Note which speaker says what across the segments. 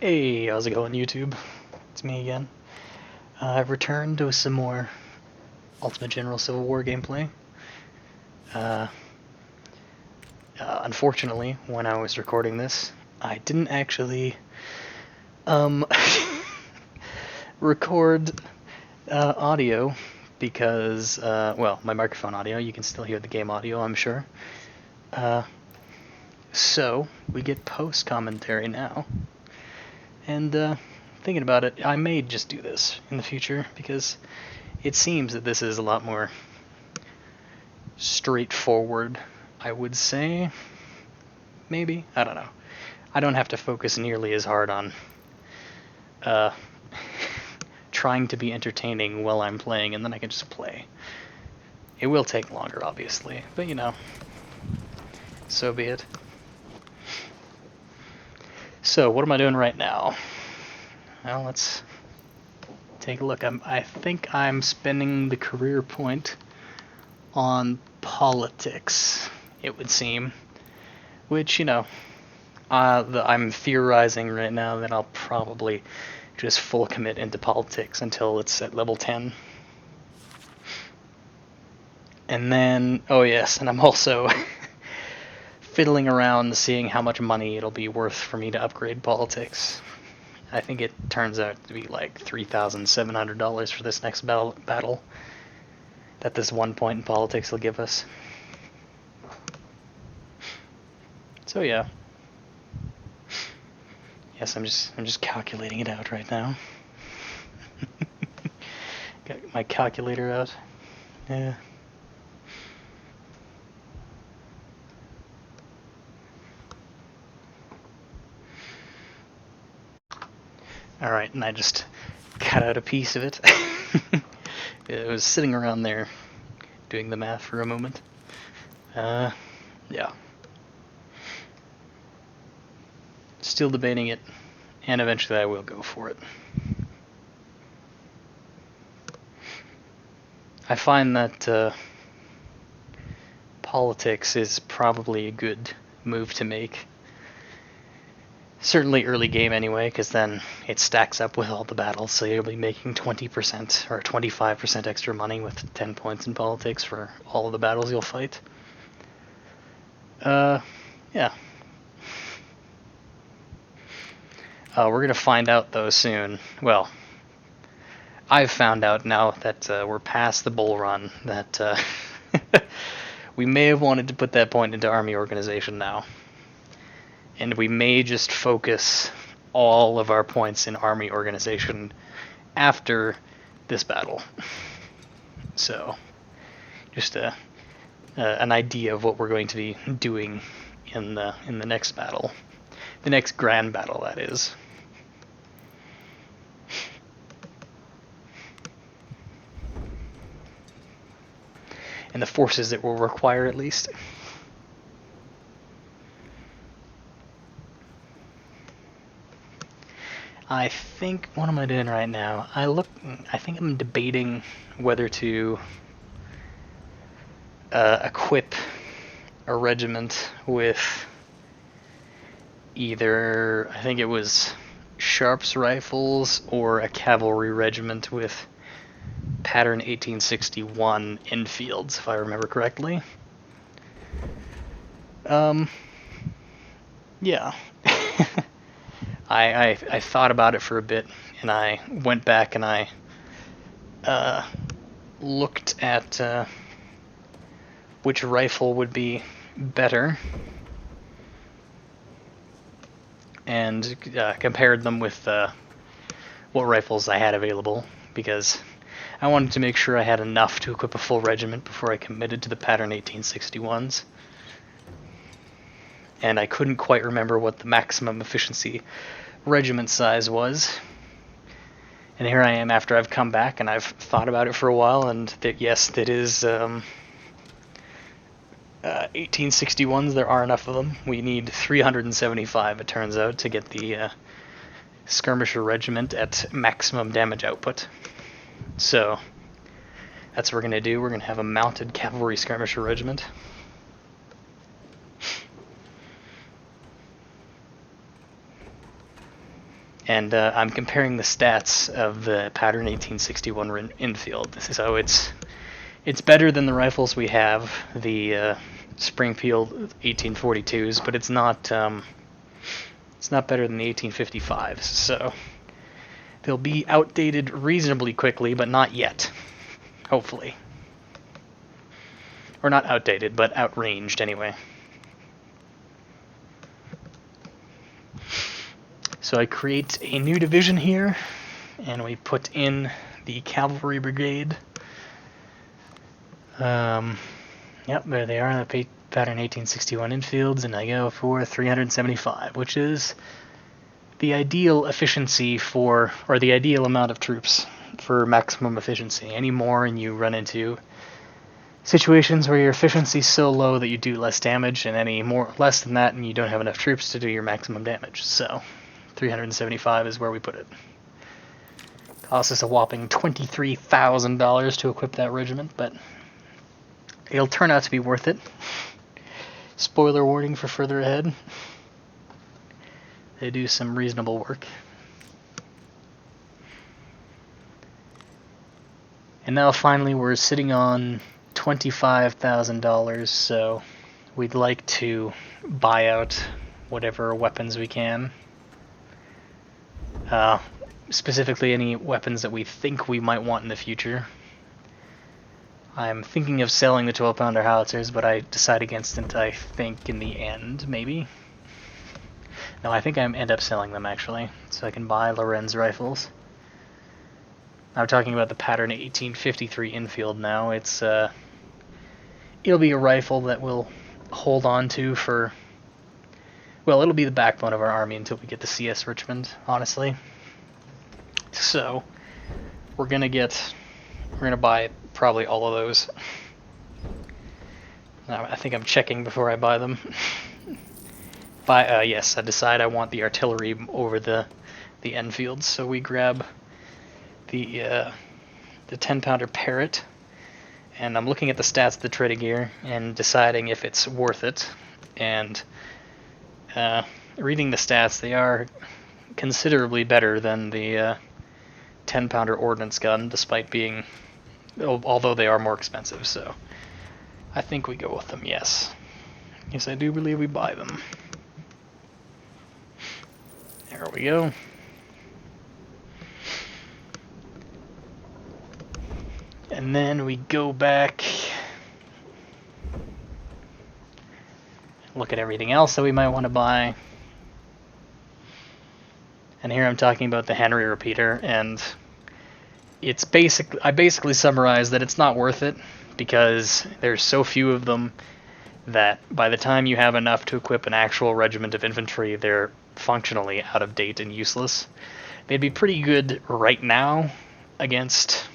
Speaker 1: Hey, how's it going, YouTube? It's me again. I've returned with some more Ultimate General Civil War gameplay. Unfortunately, when I was recording this, I didn't actually record audio because, well, my microphone audio. You can still hear the game audio, I'm sure. So we get post commentary now, and thinking about it, I may just do this in the future because it seems that this is a lot more straightforward, I would say. Maybe? I don't know. I don't have to focus nearly as hard on trying to be entertaining while I'm playing, and then I can just play. It will take longer, obviously, but you know, so be it. So, what am I doing right now? Well, let's take a look. I think I'm spending the career point on politics, it would seem. Which, you know, I'm theorizing right now that I'll probably just full commit into politics until it's at level 10. And then, oh yes, and I'm also fiddling around seeing how much money it'll be worth for me to upgrade politics. I think it turns out to be like $3,700 for this next battle that this one point in politics will give us. So yeah. Yes, I'm just calculating it out right now. Got my calculator out. Yeah. Alright, and I just cut out a piece of it. It was sitting around there doing the math for a moment. Yeah. Still debating it, and eventually I will go for it. I find that politics is probably a good move to make. Certainly early game anyway, because then it stacks up with all the battles, so you'll be making 20% or 25% extra money with 10 points in politics for all of the battles you'll fight. Yeah. We're gonna find out though soon. Well, I've found out now that we're past the bull run that we may have wanted to put that point into army organization now. And we may just focus all of our points in army organization after this battle. So, just an idea of what we're going to be doing in the next battle. The next grand battle, that is. And the forces it will require, at least. I think, what am I doing right now? I think I'm debating whether to equip a regiment with either, I think it was Sharps rifles, or a cavalry regiment with pattern 1861 Enfields, if I remember correctly. Yeah. I thought about it for a bit, and I went back and I looked at which rifle would be better, and compared them with what rifles I had available, because I wanted to make sure I had enough to equip a full regiment before I committed to the pattern 1861s. And I couldn't quite remember what the maximum efficiency regiment size was. And here I am after I've come back and I've thought about it for a while, and that yes, that is 1861s, there are enough of them. We need 375, it turns out, to get the skirmisher regiment at maximum damage output. So that's what we're going to do. We're going to have a mounted cavalry skirmisher regiment. And I'm comparing the stats of the pattern 1861 infield. So it's better than the rifles we have, the Springfield 1842s, but it's not better than the 1855s. So they'll be outdated reasonably quickly, but not yet. Hopefully. Or not outdated, but outranged anyway. So I create a new division here, and we put in the cavalry brigade. Yep, there they are in the pattern 1861 infields, and I go for 375, which is the ideal efficiency for, or the ideal amount of troops for maximum efficiency. Any more and you run into situations where your efficiency is so low that you do less damage, and any less than that and you don't have enough troops to do your maximum damage. So 375 is where we put it. Costs us a whopping $23,000 to equip that regiment, but it'll turn out to be worth it. Spoiler warning for further ahead. They do some reasonable work. And now finally we're sitting on $25,000, so we'd like to buy out whatever weapons we can. Specifically any weapons that we think we might want in the future. I'm thinking of selling the 12-pounder howitzers, but I decide against it, I think, in the end, maybe. No, I think I end up selling them, actually, so I can buy Lorenz rifles. I'm talking about the pattern 1853 infield now. It's it'll be a rifle that we'll hold on to for, well, it'll be the backbone of our army until we get to CS Richmond, honestly. So we're gonna buy probably all of those. I think I'm checking before I buy them. Yes, I decide I want the artillery over the Enfields, so we grab the 10-pounder Parrot, and I'm looking at the stats of the Tredegear and deciding if it's worth it. And reading the stats, they are considerably better than the 10-pounder ordnance gun, despite being, although they are more expensive. So I think we go with them. Yes, I do believe we buy them. There we go. And then we go back, look at everything else that we might want to buy. And here I'm talking about the Henry repeater, and it's I basically summarize that it's not worth it because there's so few of them that by the time you have enough to equip an actual regiment of infantry, they're functionally out of date and useless. They'd be pretty good right now against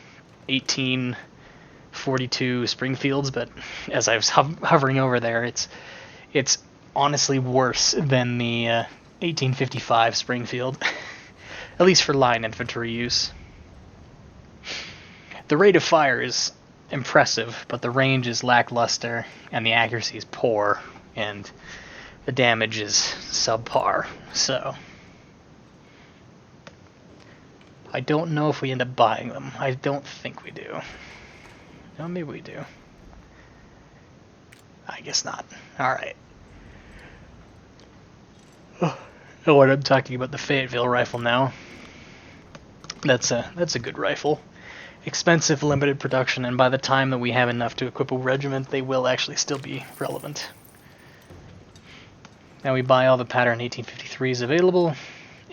Speaker 1: 1842 Springfields, but as I was hovering over there, it's honestly worse than the 1855 Springfield, at least for line infantry use. The rate of fire is impressive, but the range is lackluster, and the accuracy is poor, and the damage is subpar. So I don't know if we end up buying them. I don't think we do. No, maybe we do. I guess not. Alright. Oh, what I'm talking about, the Fayetteville rifle now. That's a good rifle. Expensive, limited production, and by the time that we have enough to equip a regiment, they will actually still be relevant. Now we buy all the pattern 1853s available,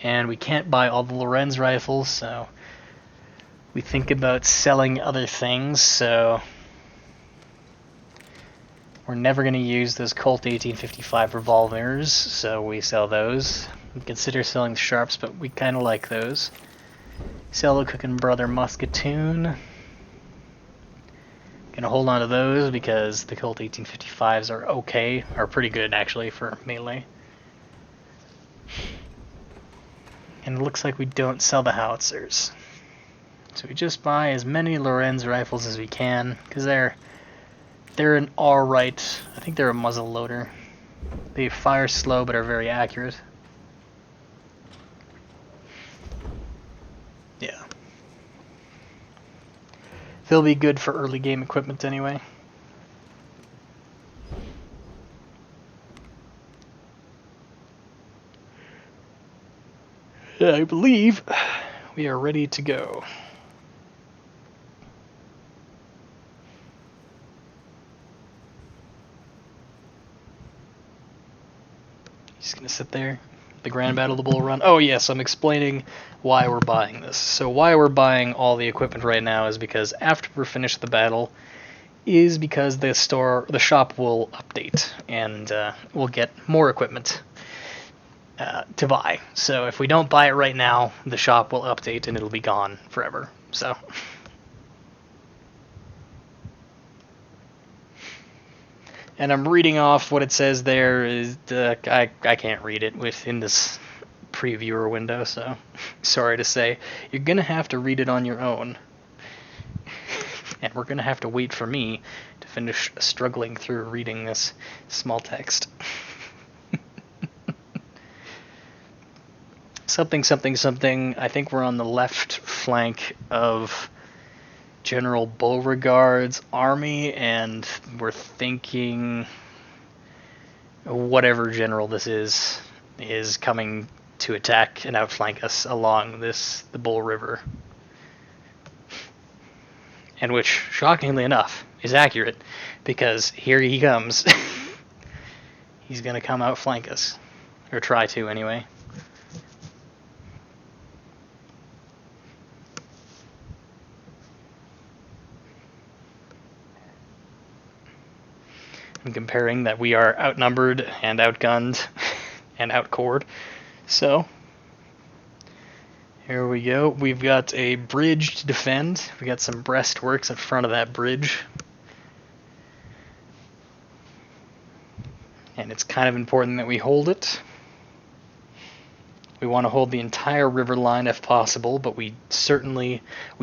Speaker 1: and we can't buy all the Lorenz rifles, so we think about selling other things. So we're never going to use those Colt 1855 revolvers, so we sell those. We consider selling the Sharps, but we kind of like those. Sell the Cook and Brother Musketoon. Gonna hold on to those because the Colt 1855s are okay, are pretty good actually for melee. And it looks like we don't sell the howitzers. So we just buy as many Lorenz rifles as we can, because they're an alright, I think they're a muzzle loader. They fire slow but are very accurate. They'll be good for early game equipment anyway. I believe we are ready to go. He's gonna sit there. The Grand Battle of the Bull Run. Oh yes, I'm explaining why we're buying this. So why we're buying all the equipment right now is because after we're finished the battle, is because the shop will update, and we'll get more equipment to buy. So if we don't buy it right now, the shop will update and it'll be gone forever. So. And I'm reading off what it says there. Is I can't read it within this previewer window, so sorry to say. You're going to have to read it on your own. And we're going to have to wait for me to finish struggling through reading this small text. Something, something, something. I think we're on the left flank of General Beauregard's army, and we're thinking whatever general this is coming to attack and outflank us along the Bull River. And which, shockingly enough, is accurate, because here he comes. He's going to come outflank us. Or try to, anyway. I'm comparing that we are outnumbered and outgunned and outcored. So, here we go. We've got a bridge to defend. We got some breastworks in front of that bridge. And it's kind of important that we hold it. We want to hold the entire river line if possible, but we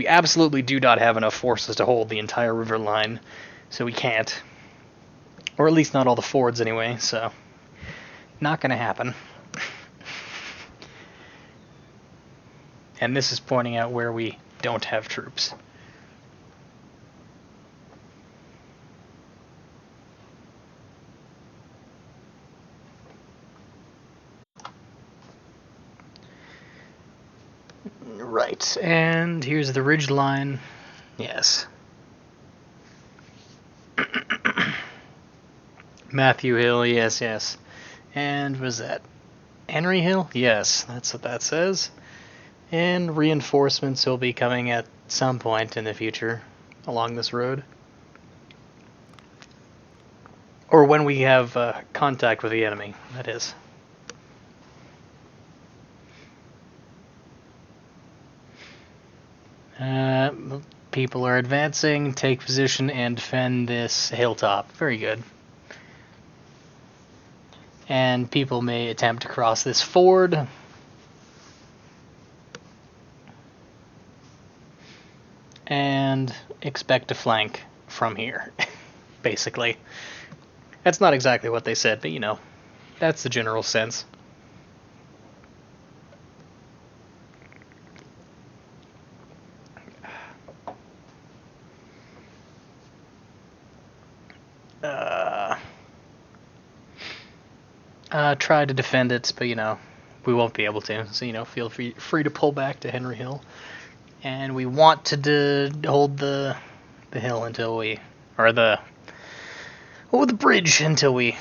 Speaker 1: absolutely do not have enough forces to hold the entire river line, so we can't. Or at least not all the fords anyway, so not going to happen. And this is pointing out where we don't have troops. Right, and here's the ridge line. Yes. Matthew Hill, yes, yes. And was that Henry Hill? Yes, that's what that says. And reinforcements will be coming at some point in the future along this road. Or when we have contact with the enemy, that is. People are advancing, take position, and defend this hilltop. Very good. And people may attempt to cross this ford. And expect to flank from here, basically. That's not exactly what they said, but you know, that's the general sense. Try to defend it, but you know, we won't be able to. So you know, feel free to pull back to Henry Hill, and we want to hold the hill until we, or the bridge until we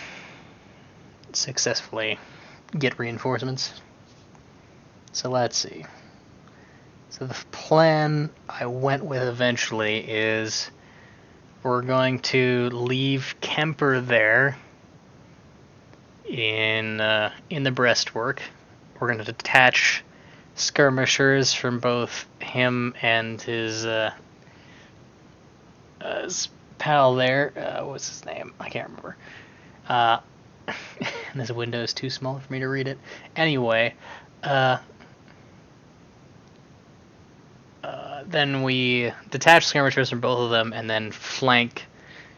Speaker 1: successfully get reinforcements. So let's see. So the plan I went with eventually is we're going to leave Kemper there in the breastwork. We're going to detach skirmishers from both him and his pal there. What's his name? I can't remember. And this window is too small for me to read it. Anyway, then we detach skirmishers from both of them and then flank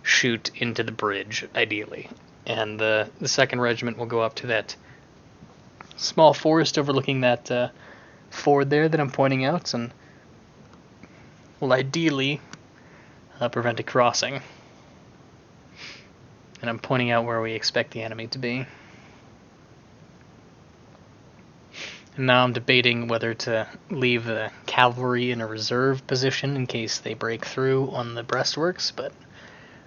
Speaker 1: shoot into the bridge, ideally. And the 2nd Regiment will go up to that small forest overlooking that ford there that I'm pointing out, and will ideally prevent a crossing. And I'm pointing out where we expect the enemy to be. And now I'm debating whether to leave the cavalry in a reserve position in case they break through on the breastworks, but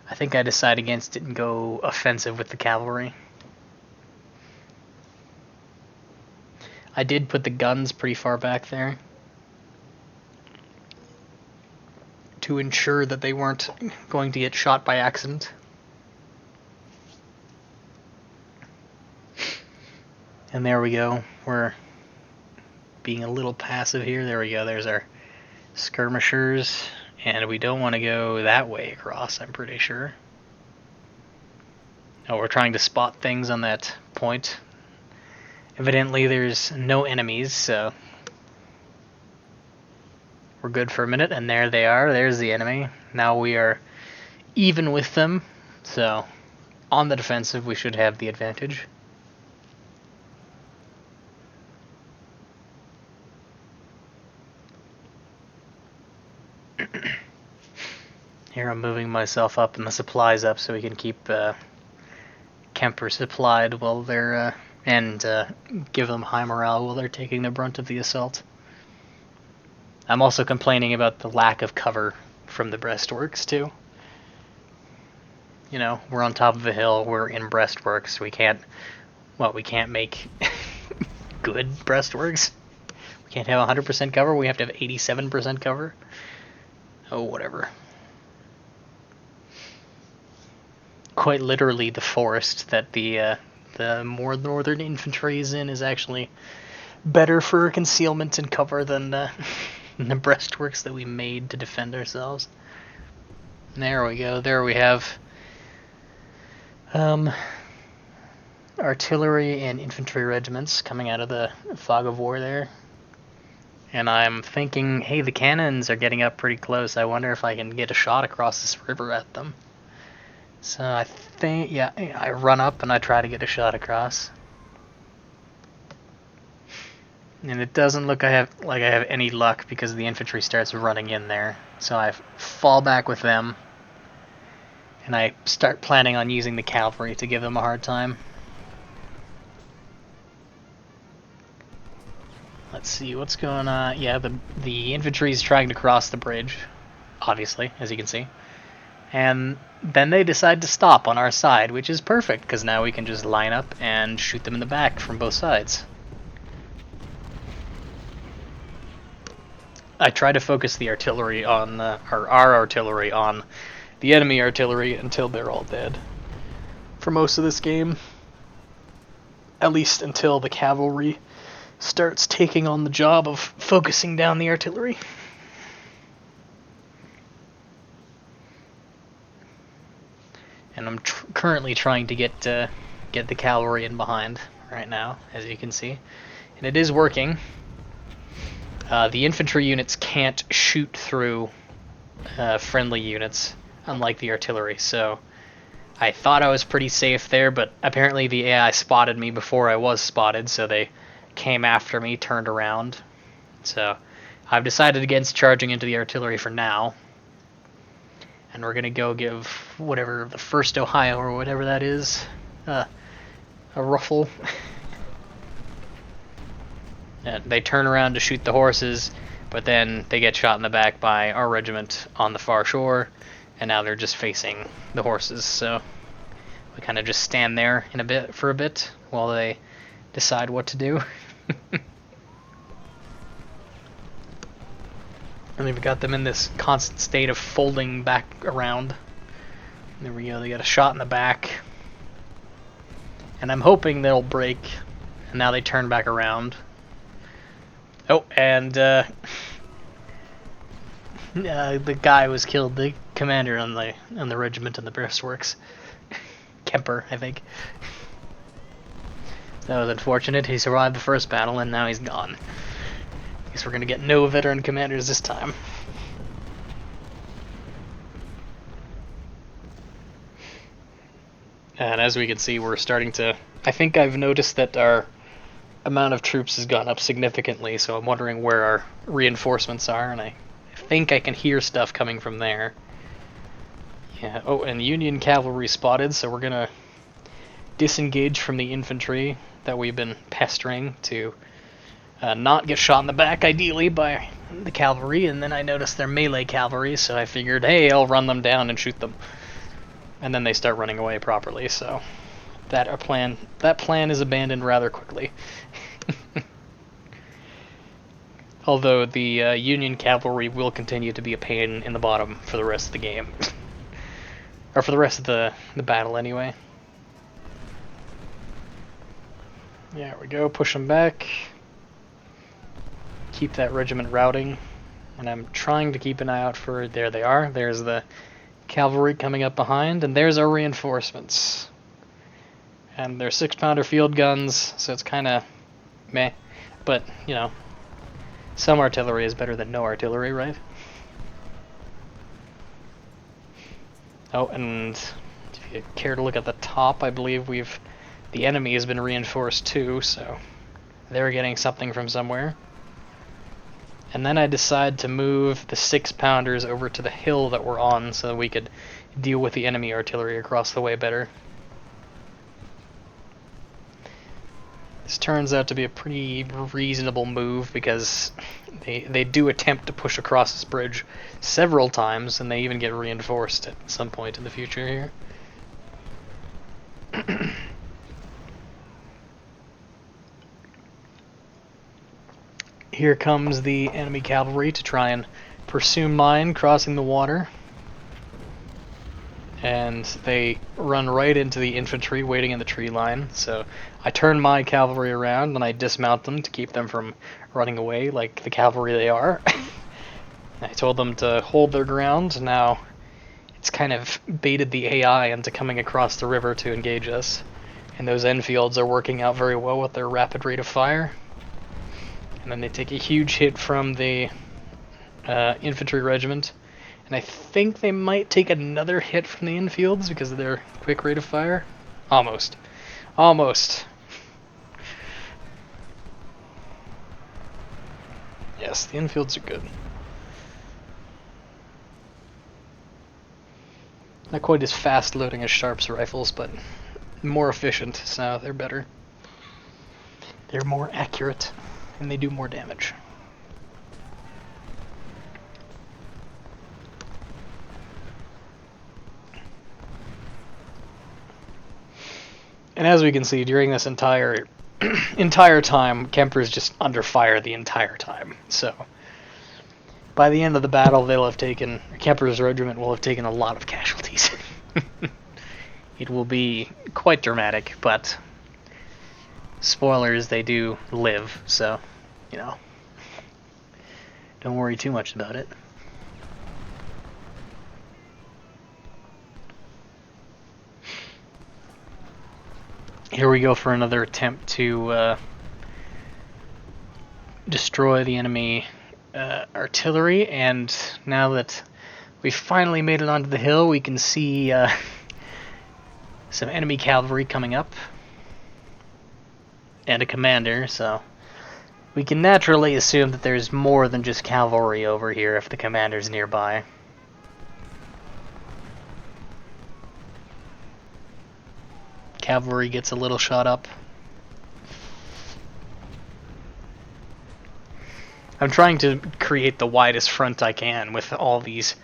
Speaker 1: I think I decide against it and go offensive with the cavalry. I did put the guns pretty far back there to ensure that they weren't going to get shot by accident. And there we go. We're being a little passive here. There we go. There's our skirmishers. And we don't want to go that way across, I'm pretty sure. Oh, we're trying to spot things on that point. Evidently there's no enemies, so we're good for a minute. And there they are. There's the enemy. Now we are even with them. So on the defensive, we should have the advantage. Here I'm moving myself up and the supplies up so we can keep Kemper supplied while they're and give them high morale while they're taking the brunt of the assault. I'm also complaining about the lack of cover from the breastworks too. You know, we're on top of a hill, we're in breastworks, we can't make good breastworks. We can't have 100% cover, we have to have 87% cover. Oh, whatever. Quite literally, the forest that the more northern infantry is in is actually better for concealment and cover than the breastworks that we made to defend ourselves. There we go. There we have artillery and infantry regiments coming out of the fog of war there. And I'm thinking, hey, the cannons are getting up pretty close. I wonder if I can get a shot across this river at them. So I think, yeah, I run up and I try to get a shot across. And it doesn't look like I have any luck because the infantry starts running in there. So I fall back with them. And I start planning on using the cavalry to give them a hard time. Let's see what's going on. Yeah, the infantry is trying to cross the bridge, obviously, as you can see. And then they decide to stop on our side, which is perfect, because now we can just line up and shoot them in the back from both sides. I try to focus the artillery on, our artillery on the enemy artillery until they're all dead. For most of this game, at least until the cavalry starts taking on the job of focusing down the artillery. And I'm currently trying to get the cavalry in behind right now, as you can see. And it is working. The infantry units can't shoot through friendly units, unlike the artillery, so I thought I was pretty safe there, but apparently the AI spotted me before I was spotted, so they came after me, turned around. So I've decided against charging into the artillery for now. And we're going to go give whatever, the 1st Ohio or whatever that is, a ruffle. And they turn around to shoot the horses, but then they get shot in the back by our regiment on the far shore, and now they're just facing the horses. So we kind of just stand there for a bit while they decide what to do. And we've got them in this constant state of folding back around. There we go, they got a shot in the back. And I'm hoping they'll break. And now they turn back around. Oh, and the guy was killed, the commander on the regiment on the breastworks. Kemper, I think. That was unfortunate. He survived the first battle and now he's gone. Guess we're gonna get no veteran commanders this time. And as we can see, we're starting to... I think I've noticed that our amount of troops has gone up significantly, so I'm wondering where our reinforcements are, and I think I can hear stuff coming from there. Yeah, oh, and Union cavalry spotted, so we're gonna disengage from the infantry that we've been pestering to not get shot in the back, ideally, by the cavalry, and then I noticed they're melee cavalry, so I figured, hey, I'll run them down and shoot them. And then they start running away properly, so that plan is abandoned rather quickly. Although the Union cavalry will continue to be a pain in the bottom for the rest of the game. Or for the rest of the battle, anyway. There we go, push them back. Keep that regiment routing. And I'm trying to keep an eye out for... There they are. There's the cavalry coming up behind, and there's our reinforcements. And they're 6-pounder field guns, so it's kind of meh. But, you know, some artillery is better than no artillery, right? Oh, and if you care to look at the top, I believe the enemy has been reinforced too, so they're getting something from somewhere. And then I decide to move the 6-pounders over to the hill that we're on so that we could deal with the enemy artillery across the way better. This turns out to be a pretty reasonable move because they do attempt to push across this bridge several times, and they even get reinforced at some point in the future here. Here comes the enemy cavalry to try and pursue mine crossing the water. And they run right into the infantry waiting in the tree line, so I turn my cavalry around and I dismount them to keep them from running away like the cavalry they are. I told them to hold their ground. Now it's kind of baited the AI into coming across the river to engage us, and those Enfields are working out very well with their rapid rate of fire. And then they take a huge hit from the infantry regiment. And I think they might take another hit from the infields because of their quick rate of fire. Almost. Almost. Yes, the infields are good. Not quite as fast loading as Sharp's rifles, but more efficient, so they're better. They're more accurate, and they do more damage. And as we can see, during this entire time, Kemper's just under fire the entire time. So by the end of the battle, Kemper's regiment will have taken a lot of casualties. It will be quite dramatic, but spoilers, they do live, so, you know, don't worry too much about it. Here we go for another attempt to destroy the enemy artillery, and now that we've finally made it onto the hill, we can see some enemy cavalry coming up, and a commander, so we can naturally assume that there's more than just cavalry over here if the commander's nearby. Cavalry gets a little shot up. I'm trying to create the widest front I can with all these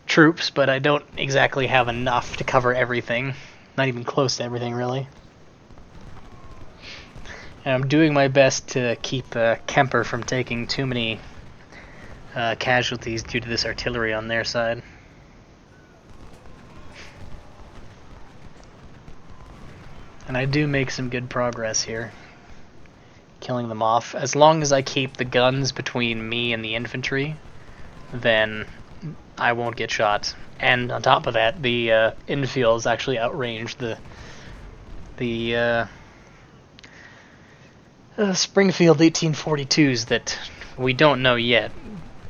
Speaker 1: troops, but I don't exactly have enough to cover everything. Not even close to everything, really. And I'm doing my best to keep Kemper from taking too many casualties due to this artillery on their side. And I do make some good progress here, killing them off. As long as I keep the guns between me and the infantry, then I won't get shot. And on top of that, the infields actually outrange the Springfield 1842s that we don't know yet,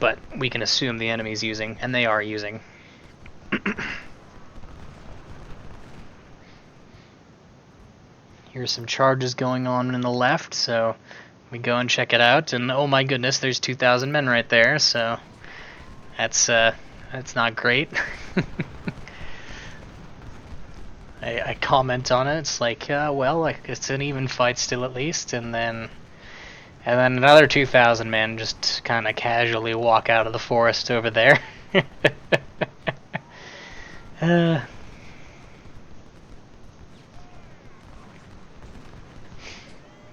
Speaker 1: but we can assume the enemy's using, and they are using. Here's some charges going on the left, so we go and check it out, and oh my goodness, there's 2,000 men right there, so that's not great. I comment on it. It's like, well, like, it's an even fight still at least, and then another 2,000 men just kind of casually walk out of the forest over there.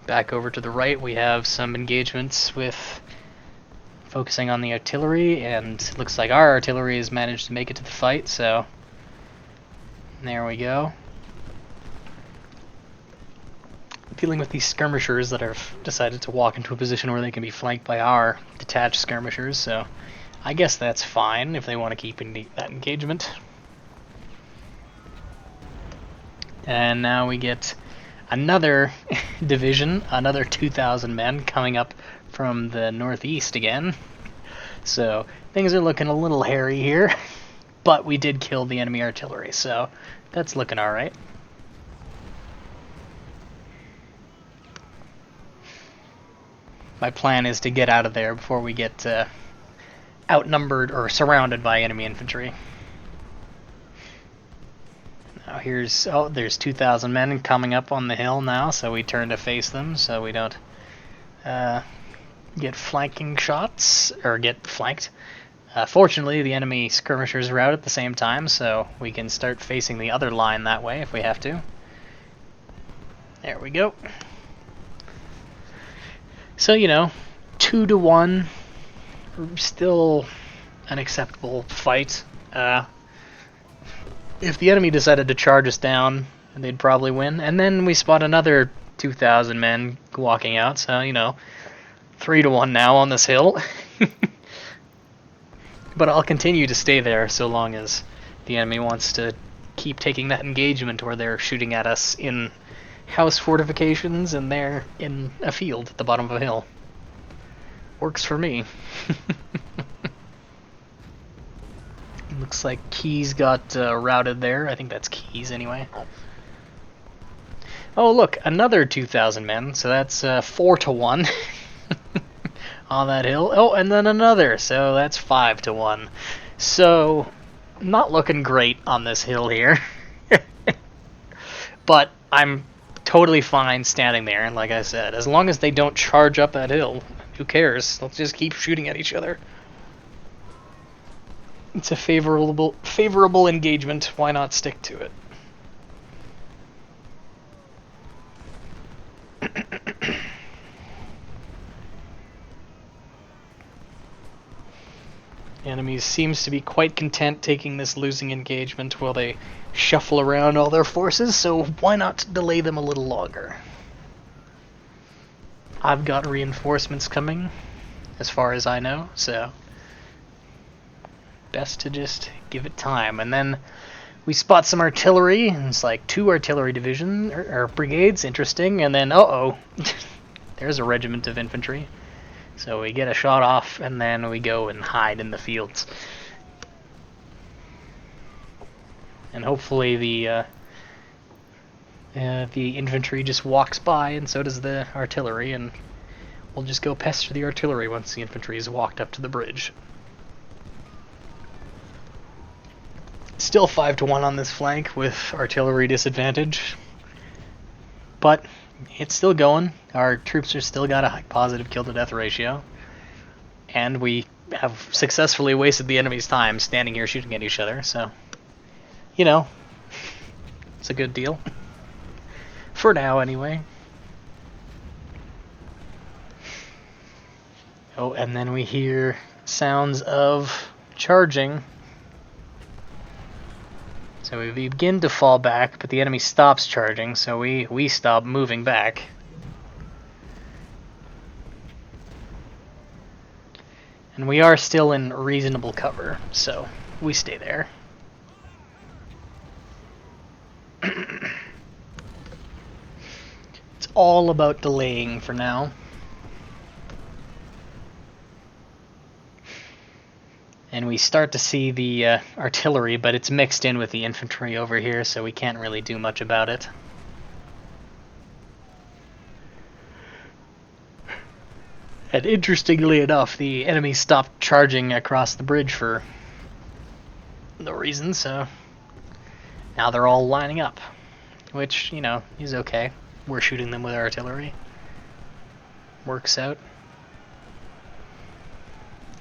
Speaker 1: Back over to the right, we have some engagements with focusing on the artillery, and it looks like our artillery has managed to make it to the fight, so there we go. Dealing with these skirmishers that have decided to walk into a position where they can be flanked by our detached skirmishers, so I guess that's fine if they want to keep that engagement. And now we get another division, another 2,000 men coming up from the northeast again. So things are looking a little hairy here, but we did kill the enemy artillery, so that's looking alright. My plan is to get out of there before we get outnumbered or surrounded by enemy infantry. Now there's 2,000 men coming up on the hill now, so we turn to face them so we don't get flanking shots, or get flanked. Fortunately, the enemy skirmishers are out at the same time, so we can start facing the other line that way if we have to. There we go. So, 2-1, still an acceptable fight. If the enemy decided to charge us down, they'd probably win. And then we spot another 2,000 men walking out, so, 3-1 now on this hill. But I'll continue to stay there so long as the enemy wants to keep taking that engagement where they're shooting at us in house fortifications and they're in a field at the bottom of a hill. Works for me. Looks like Keys got routed there. I think that's Keys anyway. Oh look, another 2,000 men, so that's 4-1 on that hill. Oh, and then another, so that's 5-1. So, not looking great on this hill here. But I'm totally fine standing there, and like I said, as long as they don't charge up that hill, who cares? Let's just keep shooting at each other. It's a favorable engagement. Why not stick to it? The enemy seems to be quite content taking this losing engagement while they shuffle around all their forces, so why not delay them a little longer? I've got reinforcements coming, as far as I know, so best to just give it time. And then we spot some artillery, and it's like 2 artillery division or brigades, interesting, and then there's a regiment of infantry. So we get a shot off, and then we go and hide in the fields. And hopefully the infantry just walks by, and so does the artillery, and we'll just go pester the artillery once the infantry has walked up to the bridge. Still 5-1 on this flank with artillery disadvantage, but it's still going. Our troops are still got a high positive kill-to-death ratio, and we have successfully wasted the enemy's time standing here shooting at each other, so, it's a good deal. For now, anyway. Oh, and then we hear sounds of charging. So we begin to fall back, but the enemy stops charging, so we stop moving back. And we are still in reasonable cover, so we stay there. It's all about delaying for now. And we start to see the artillery, but it's mixed in with the infantry over here, so we can't really do much about it. And interestingly enough, the enemy stopped charging across the bridge for no reason, so now they're all lining up. which, you know, is okay. We're shooting them with artillery. Works out.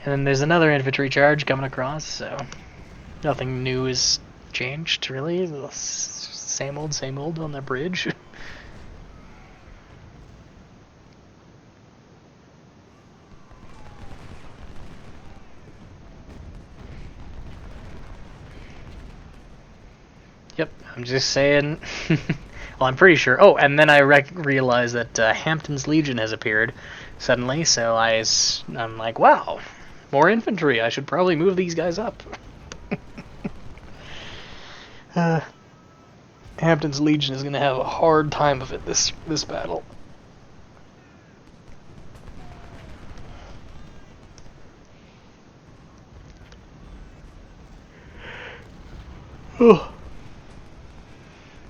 Speaker 1: And then there's another infantry charge coming across, so nothing new has changed, really. Same old on the bridge. Yep, I'm just saying. Well, I'm pretty sure. Oh, and then I realized that Hampton's Legion has appeared suddenly, so I'm like, wow, more infantry. I should probably move these guys up. Hampton's Legion is going to have a hard time of it this battle.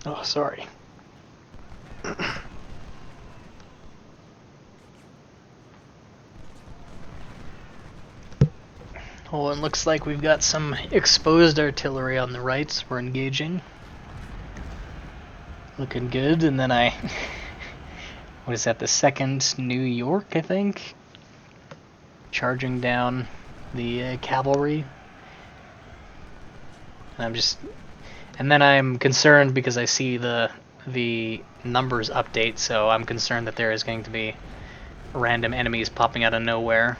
Speaker 1: Oh, sorry. Oh, it looks like we've got some exposed artillery on the right, so we're engaging. Looking good, and then what is that, the 2nd New York, I think? Charging down the cavalry. And then I'm concerned because I see the numbers update, so I'm concerned that there is going to be random enemies popping out of nowhere.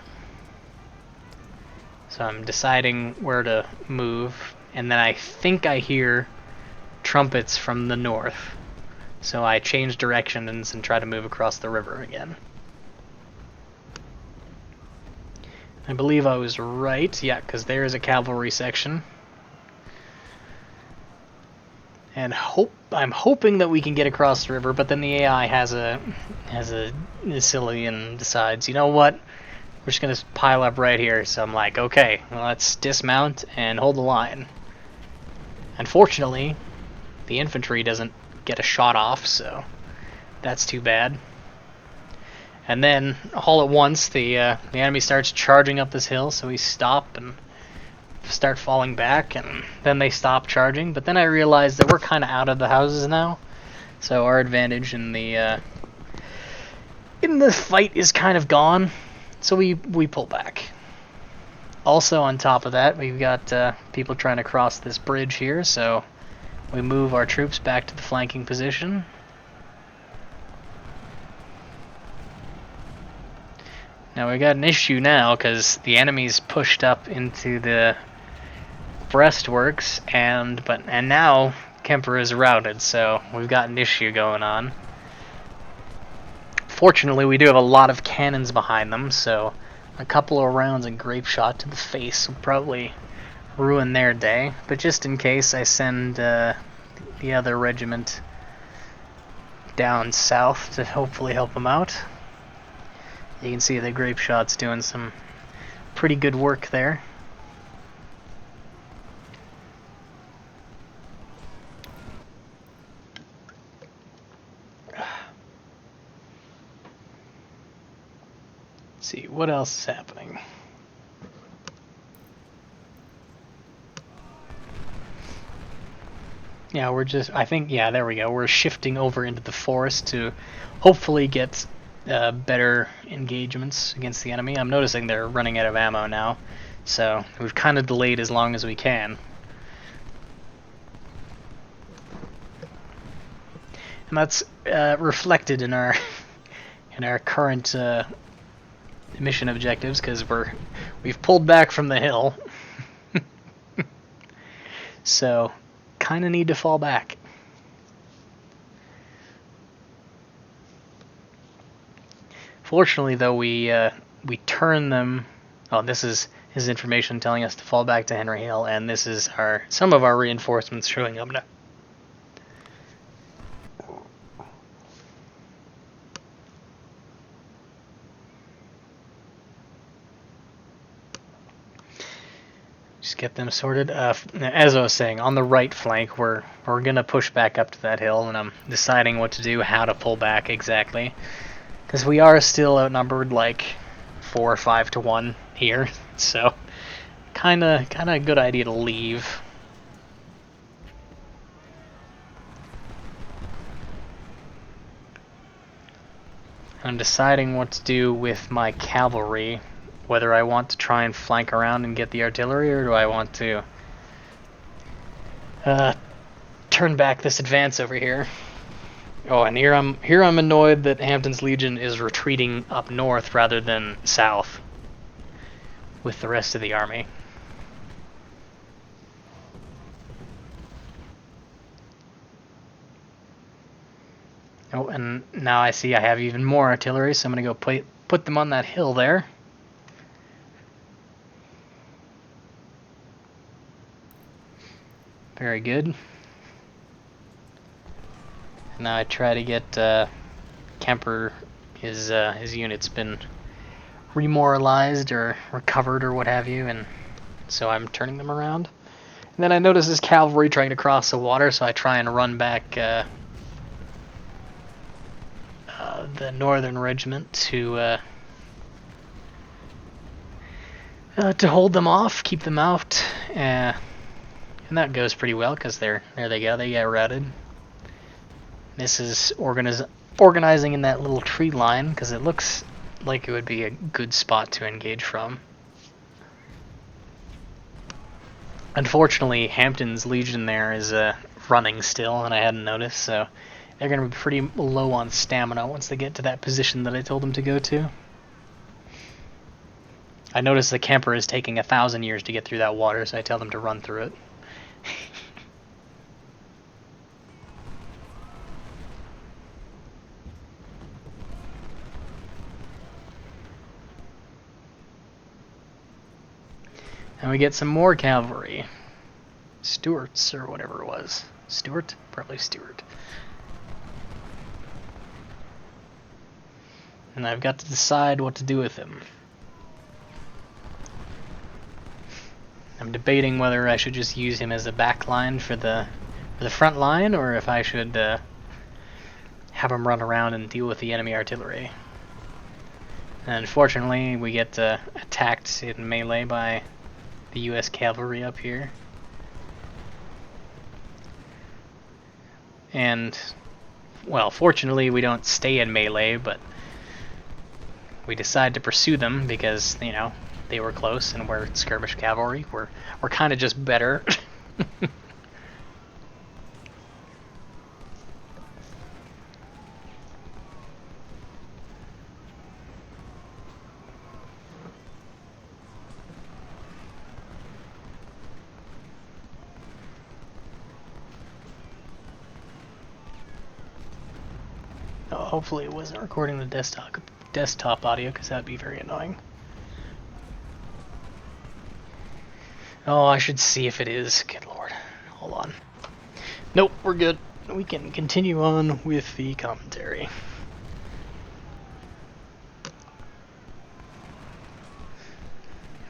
Speaker 1: So I'm deciding where to move, and then I think I hear trumpets from the north. So I change directions and try to move across the river again. I believe I was right, yeah, because there is a cavalry section. And I'm hoping that we can get across the river, but then the AI has a silly and decides, you know what? We're just gonna pile up right here. So I'm like, okay, well, let's dismount and hold the line. Unfortunately, the infantry doesn't get a shot off, so that's too bad. And then all at once, the enemy starts charging up this hill, so we stop and start falling back, and then they stop charging. But then I realized that we're kind of out of the houses now, so our advantage in the fight is kind of gone. So we pull back. Also, on top of that, we've got people trying to cross this bridge here, so we move our troops back to the flanking position. Now we got an issue now because the enemy's pushed up into the breastworks, and now Kemper is routed, so we've got an issue going on. Fortunately, we do have a lot of cannons behind them, so a couple of rounds of grape shot to the face will probably ruin their day. But just in case, I send the other regiment down south to hopefully help them out. You can see the grape shot's doing some pretty good work there. See what else is happening. Yeah, there we go. We're shifting over into the forest to hopefully get better engagements against the enemy. I'm noticing they're running out of ammo now, so we've kind of delayed as long as we can. And that's reflected in our current mission objectives, because we've pulled back from the hill. So kind of need to fall back. Fortunately, though, we turn them. Oh, this is his information telling us to fall back to Henry Hill, and this is some of our reinforcements showing up now. Just get them sorted. As I was saying, on the right flank, we're gonna push back up to that hill, and I'm deciding what to do, how to pull back exactly, because we are still outnumbered like 4 or 5 to 1 here. So, kind of a good idea to leave. I'm deciding what to do with my cavalry, whether I want to try and flank around and get the artillery, or do I want to turn back this advance over here. Oh, and here I'm annoyed that Hampton's Legion is retreating up north rather than south with the rest of the army. Oh, and now I see I have even more artillery, so I'm going to go put them on that hill there. Very good. Now I try to get Kemper, his unit's been remoralized or recovered or what have you, and so I'm turning them around. And then I notice this cavalry trying to cross the water, so I try and run back the northern regiment to hold them off, keep them out, and that goes pretty well because there they go, they get routed. This is organizing in that little tree line because it looks like it would be a good spot to engage from. Unfortunately, Hampton's Legion there is running still, and I hadn't noticed, so they're going to be pretty low on stamina once they get to that position that I told them to go to. I noticed the Kemper is taking 1,000 years to get through that water, so I tell them to run through it. And we get some more cavalry. Stuarts, or whatever it was. Stuart? Probably Stuart. And I've got to decide what to do with him. I'm debating whether I should just use him as a back line for the front line, or if I should have him run around and deal with the enemy artillery. And unfortunately, we get attacked in melee by the US cavalry up here. And, well, fortunately we don't stay in melee, but we decide to pursue them because, you know, they were close and we're skirmish cavalry. We're kind of just better. Hopefully it wasn't recording the desktop audio, because that would be very annoying. Oh, I should see if it is. Good lord. Hold on. Nope, we're good. We can continue on with the commentary.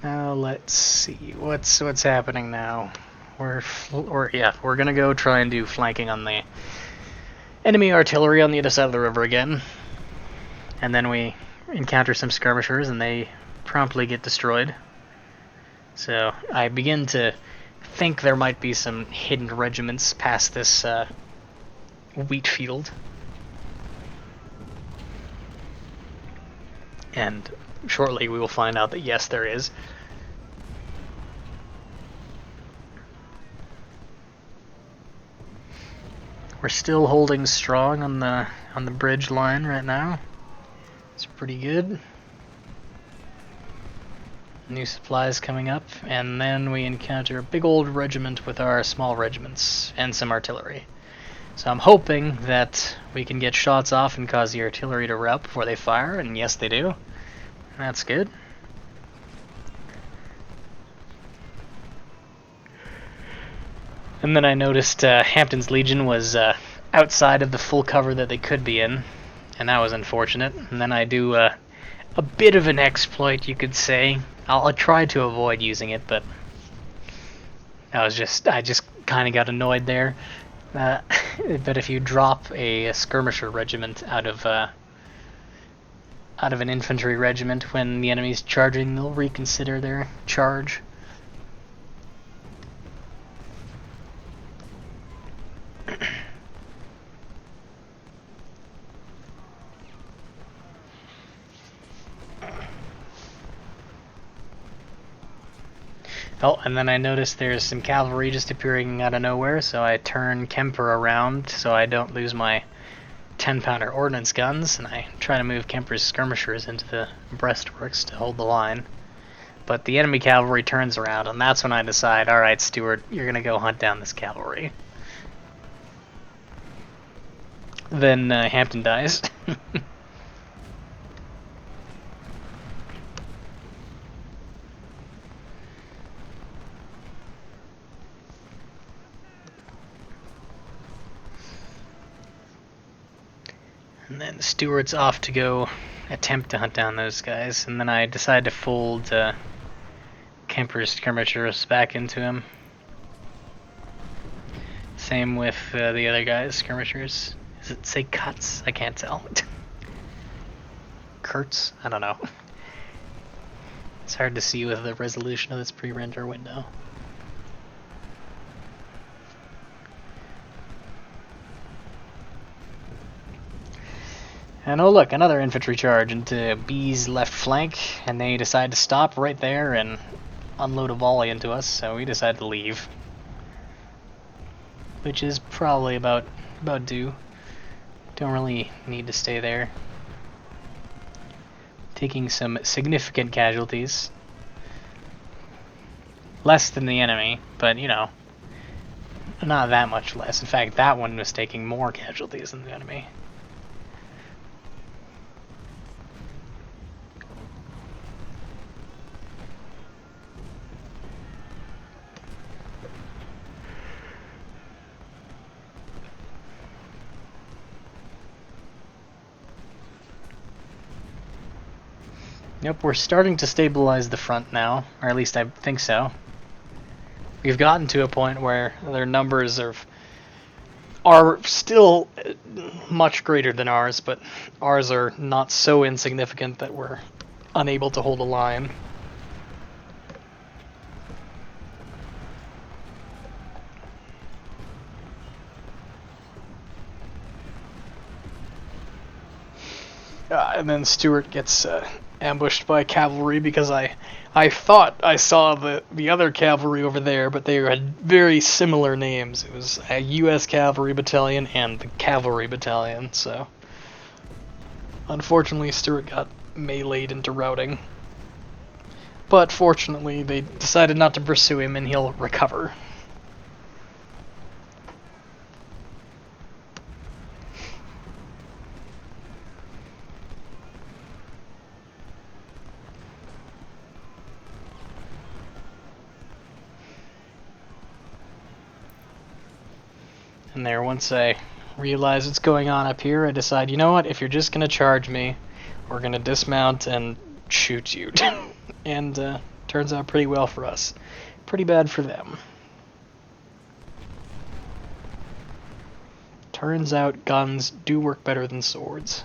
Speaker 1: Now let's see what's happening now. We're gonna go try and do flanking on the enemy artillery on the other side of the river again, and then we encounter some skirmishers and they promptly get destroyed. So I begin to think there might be some hidden regiments past this wheat field, and shortly we will find out that yes, there is. We're still holding strong on the bridge line right now. It's pretty good. New supplies coming up, and then we encounter a big old regiment with our small regiments and some artillery. So I'm hoping that we can get shots off and cause the artillery to rout before they fire, and yes they do. That's good. And then I noticed Hampton's Legion was outside of the full cover that they could be in, and that was unfortunate. And then I do a bit of an exploit, you could say. I'll try to avoid using it, but I just kind of got annoyed there. But if you drop a skirmisher regiment out of an infantry regiment when the enemy's charging, they'll reconsider their charge. Oh, and then I noticed there's some cavalry just appearing out of nowhere, so I turn Kemper around so I don't lose my 10-pounder ordnance guns, and I try to move Kemper's skirmishers into the breastworks to hold the line. But the enemy cavalry turns around, and that's when I decide, alright, Stuart, you're gonna go hunt down this cavalry. Then Hampton dies. And then Stuart's off to go attempt to hunt down those guys, and then I decide to fold Kemper's skirmishers back into him. Same with the other guy's skirmishers. Does it say cuts? I can't tell. Kurtz? I don't know. It's hard to see with the resolution of this pre-render window. And oh look, another infantry charge into B's left flank, and they decide to stop right there and unload a volley into us, so we decide to leave. Which is probably about due. Don't really need to stay there. Taking some significant casualties. Less than the enemy, but you know, not that much less. In fact, that one was taking more casualties than the enemy. Yep, we're starting to stabilize the front now, or at least I think so. We've gotten to a point where their numbers are still much greater than ours, but ours are not so insignificant that we're unable to hold a line. And then Stuart gets ambushed by cavalry because I thought I saw the other cavalry over there, but they had very similar names. It was a U.S. Cavalry Battalion and the Cavalry Battalion, so unfortunately Stuart got meleeed into routing. But fortunately they decided not to pursue him and he'll recover. And there, once I realize what's going on up here, I decide, you know what, if you're just going to charge me, we're going to dismount and shoot you. And turns out pretty well for us. Pretty bad for them. Turns out guns do work better than swords.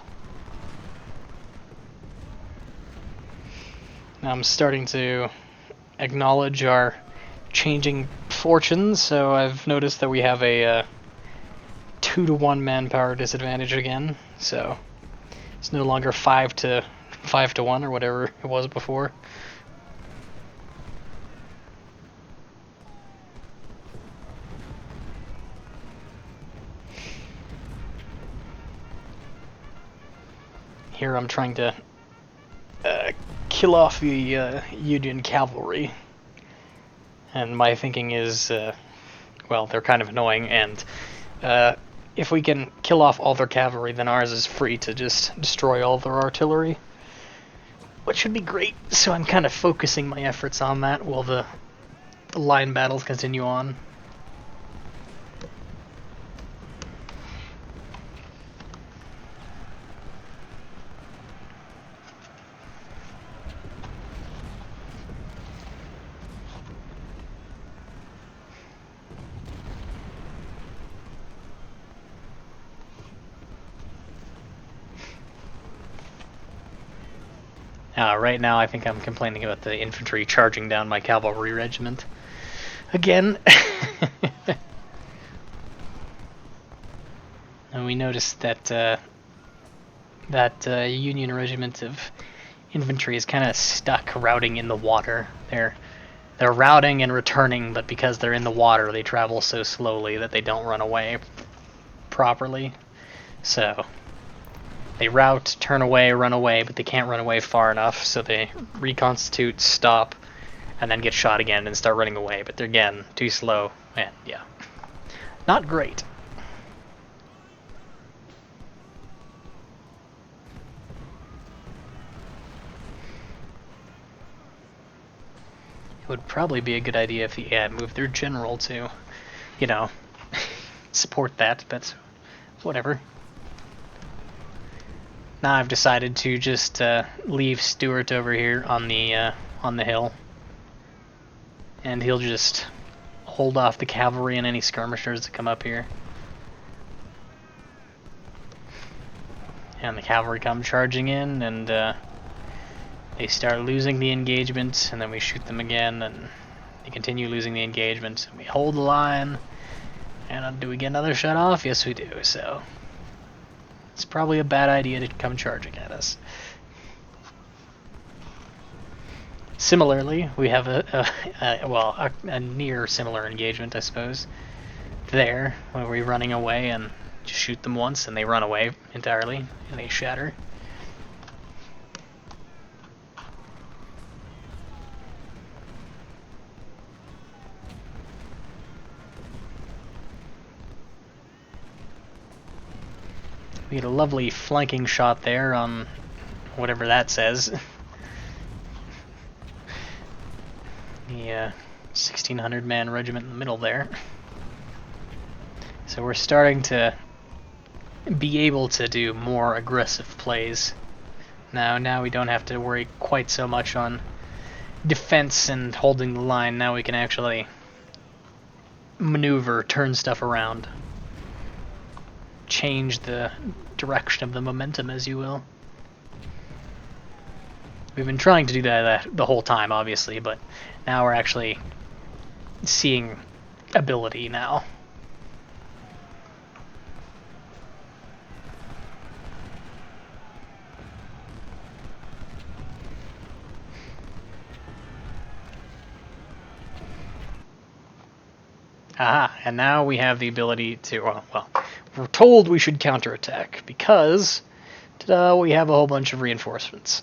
Speaker 1: Now I'm starting to acknowledge our changing fortunes, so I've noticed that we have a 2-to-1 manpower disadvantage again, so it's no longer 5 to 1 or whatever it was before. Here I'm trying to kill off the Union cavalry, and my thinking is, well, they're kind of annoying, and if we can kill off all their cavalry, then ours is free to just destroy all their artillery, which would be great. So I'm kind of focusing my efforts on that while the line battles continue on. Right now I think I'm complaining about the infantry charging down my cavalry regiment. Again. And we noticed that Union regiment of infantry is kind of stuck routing in the water. They're They're routing and returning, but because they're in the water, they travel so slowly that they don't run away properly. So they route, turn away, run away, but they can't run away far enough, so they reconstitute, stop, and then get shot again and start running away. But they're, again, too slow, and yeah, not great. It would probably be a good idea if the ad moved their general to, you know, support that, but whatever. Now I've decided to just leave Stuart over here on the hill, and he'll just hold off the cavalry and any skirmishers that come up here. And the cavalry come charging in, and they start losing the engagement, and then we shoot them again, and they continue losing the engagement. And we hold the line, and do we get another shut off? Yes, we do. So it's probably a bad idea to come charging at us. Similarly, we have a near similar engagement, I suppose, there, where we're running away and just shoot them once, and they run away entirely, and they shatter. We get a lovely flanking shot there on whatever that says. The 1,600-man regiment in the middle there. So we're starting to be able to do more aggressive plays. Now we don't have to worry quite so much on defense and holding the line. Now we can actually maneuver, turn stuff around. Change the direction of the momentum, as you will. We've been trying to do that the whole time, obviously, but now we're actually seeing ability now. Aha, and now we have the ability to, well, we're told we should counterattack because, ta-da, we have a whole bunch of reinforcements.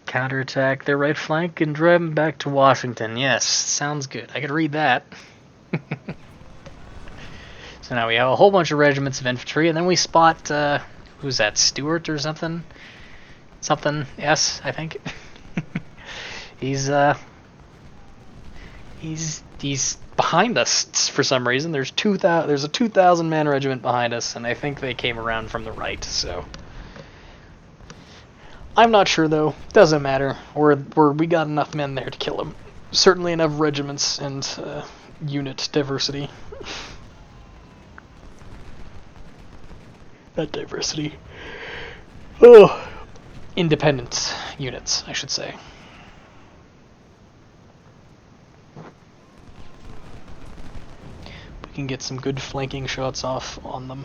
Speaker 1: Counterattack their right flank and drive them back to Washington. Yes, sounds good. I could read that. So now we have a whole bunch of regiments of infantry, and then we spot, who's that, Stuart or something? Something, yes, I think. He's behind us for some reason. There's a 2,000-man regiment behind us, and I think they came around from the right, so I'm not sure though. Doesn't matter. We got enough men there to kill him. Certainly enough regiments and unit diversity. Not diversity. Oh. Independent units, I should say. We can get some good flanking shots off on them,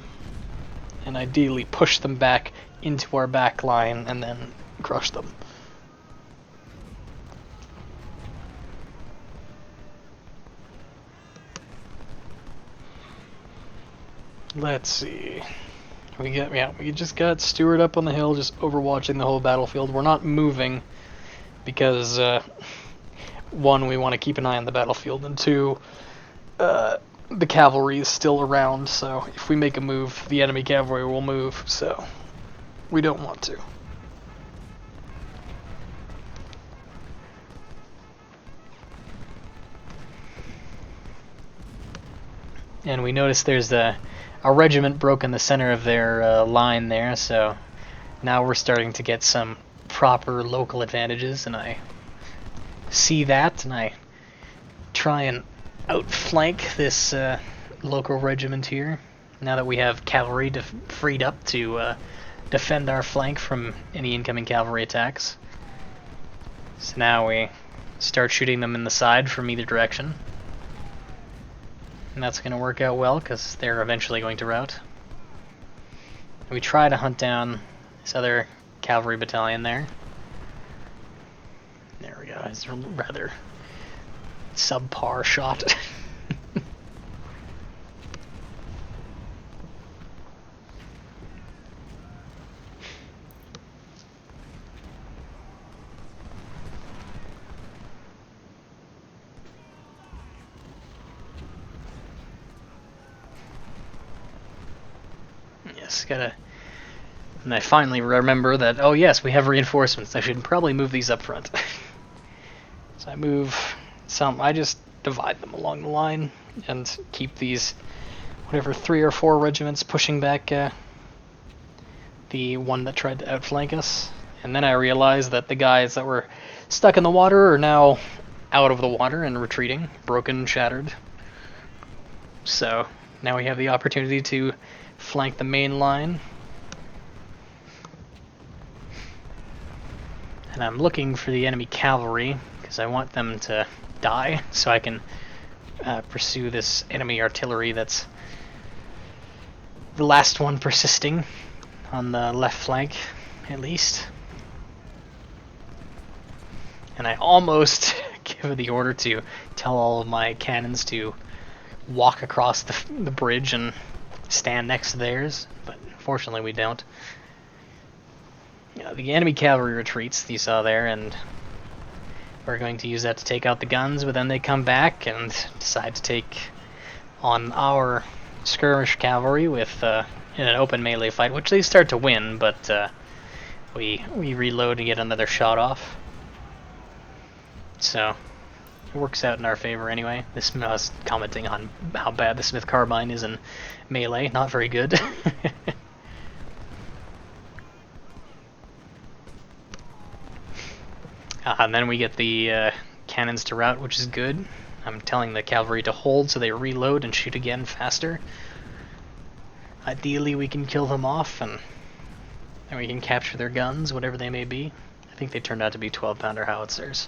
Speaker 1: and ideally push them back into our back line and then crush them. Let's see. We just got Stuart up on the hill, just overwatching the whole battlefield. We're not moving because, one, we want to keep an eye on the battlefield, and two, the cavalry is still around, so if we make a move, the enemy cavalry will move, so we don't want to. And we notice there's a regiment broke in the center of their line there, so now we're starting to get some proper local advantages, and I see that, and I try and outflank this local regiment here, now that we have cavalry freed up to defend our flank from any incoming cavalry attacks. So now we start shooting them in the side from either direction. And that's going to work out well, because they're eventually going to rout. We try to hunt down this other cavalry battalion there. There we go. It's a rather subpar shot. Yes, gotta. And I finally remember that, oh yes, we have reinforcements. I should probably move these up front. So I move some, I just divide them along the line and keep these, whatever, 3 or 4 regiments pushing back the one that tried to outflank us. And then I realized that the guys that were stuck in the water are now out of the water and retreating, broken, shattered. So now we have the opportunity to flank the main line. And I'm looking for the enemy cavalry, because I want them to die, so I can pursue this enemy artillery that's the last one persisting on the left flank, at least. And I almost give the order to tell all of my cannons to walk across the bridge and stand next to theirs, but unfortunately we don't. The enemy cavalry retreats, you saw there, and we're going to use that to take out the guns, but then they come back and decide to take on our skirmish cavalry with in an open melee fight, which they start to win, but we reload and get another shot off. So it works out in our favor anyway. I was commenting on how bad the Smith carbine is in melee, not very good. And then we get the cannons to rout, which is good. I'm telling the cavalry to hold so they reload and shoot again faster. Ideally we can kill them off and then we can capture their guns, whatever they may be. I think they turned out to be 12-pounder howitzers.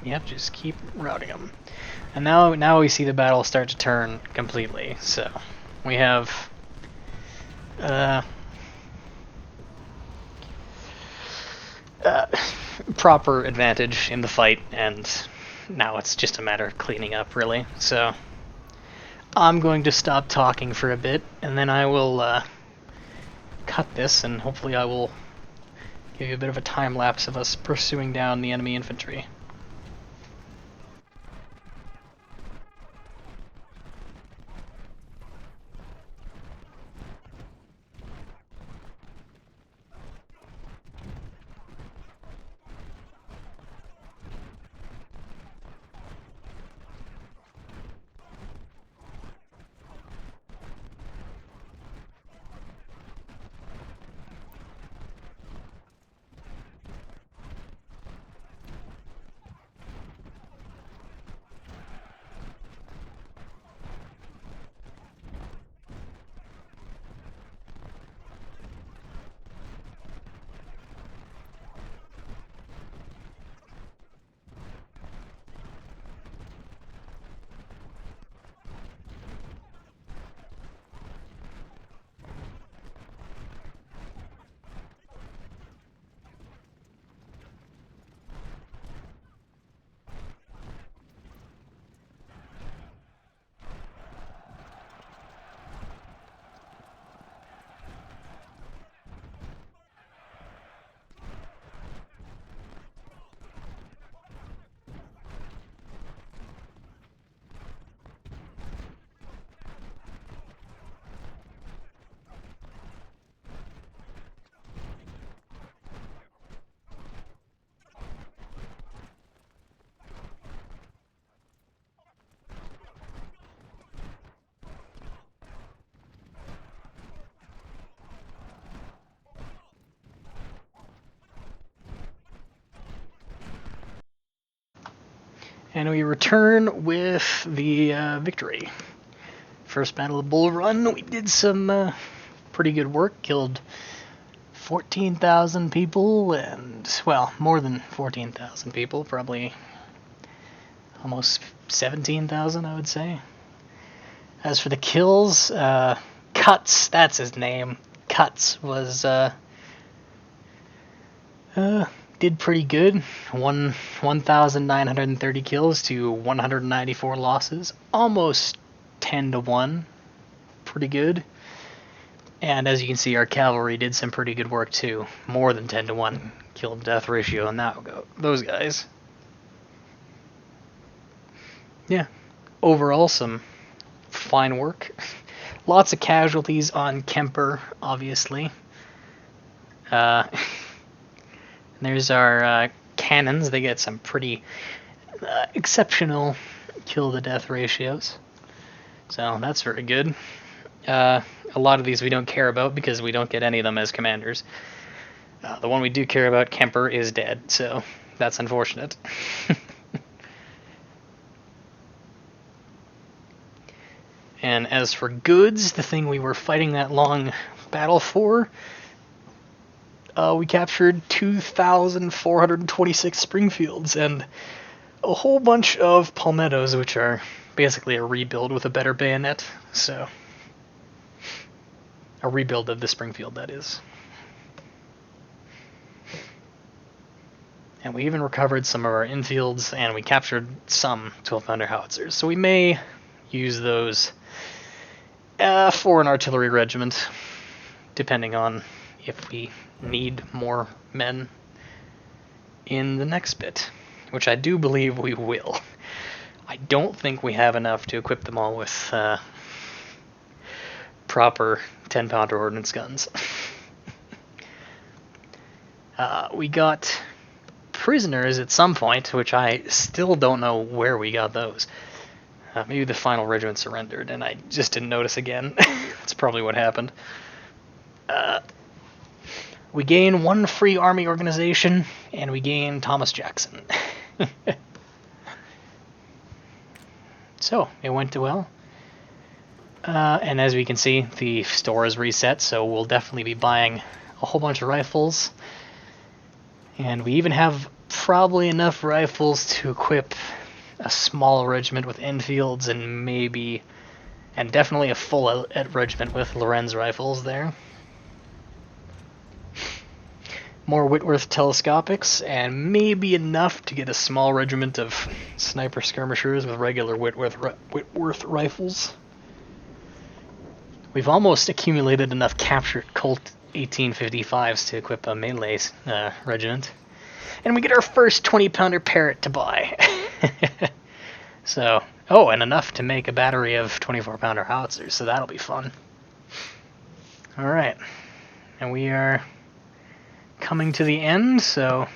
Speaker 1: Yep, just keep routing them. And now we see the battle start to turn completely. So we have proper advantage in the fight, and now it's just a matter of cleaning up, really. So I'm going to stop talking for a bit, and then I will cut this, and hopefully I will give you a bit of a time lapse of us pursuing down the enemy infantry. And we return with the victory. First Battle of Bull Run, we did some pretty good work, killed 14,000 people and 14,000, well, more than 14,000 people, probably almost 17,000, I would say. As for the kills, Cuts, that's his name. Cuts was, did pretty good. 1,930 kills to 194 losses. Almost 10 to 1. Pretty good. And as you can see, our cavalry did some pretty good work too. More than 10 to 1 kill to death ratio on those guys. Yeah. Overall, some fine work. Lots of casualties on Kemper, obviously. There's our cannons. They get some pretty exceptional kill to death ratios. So that's very good. A lot of these we don't care about because we don't get any of them as commanders. The one we do care about, Kemper, is dead, so that's unfortunate. And as for goods, the thing we were fighting that long battle for, we captured 2,426 Springfields and a whole bunch of palmettos, which are basically a rebuild with a better bayonet. So, a rebuild of the Springfield, that is. And we even recovered some of our infields, and we captured some 12-pounder howitzers. So we may use those for an artillery regiment, depending on if we need more men in the next bit, which I do believe we will. I don't think we have enough to equip them all with proper 10-pounder ordnance guns. We got prisoners at some point, which I still don't know where we got those. Maybe the final regiment surrendered, and I just didn't notice again. That's probably what happened. We gain one free army organization, and we gain Thomas Jackson. So, it went well. And as we can see, the store is reset, so we'll definitely be buying a whole bunch of rifles. And we even have probably enough rifles to equip a small regiment with Enfields and definitely a full regiment with Lorenz rifles there. More Whitworth telescopics, and maybe enough to get a small regiment of sniper skirmishers with regular Whitworth rifles. We've almost accumulated enough captured Colt 1855s to equip a melee regiment. And we get our first 20-pounder Parrott to buy. So, and enough to make a battery of 24-pounder howitzers, so that'll be fun. Alright, and we are coming to the end, so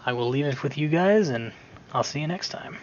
Speaker 1: I will leave it with you guys, and I'll see you next time.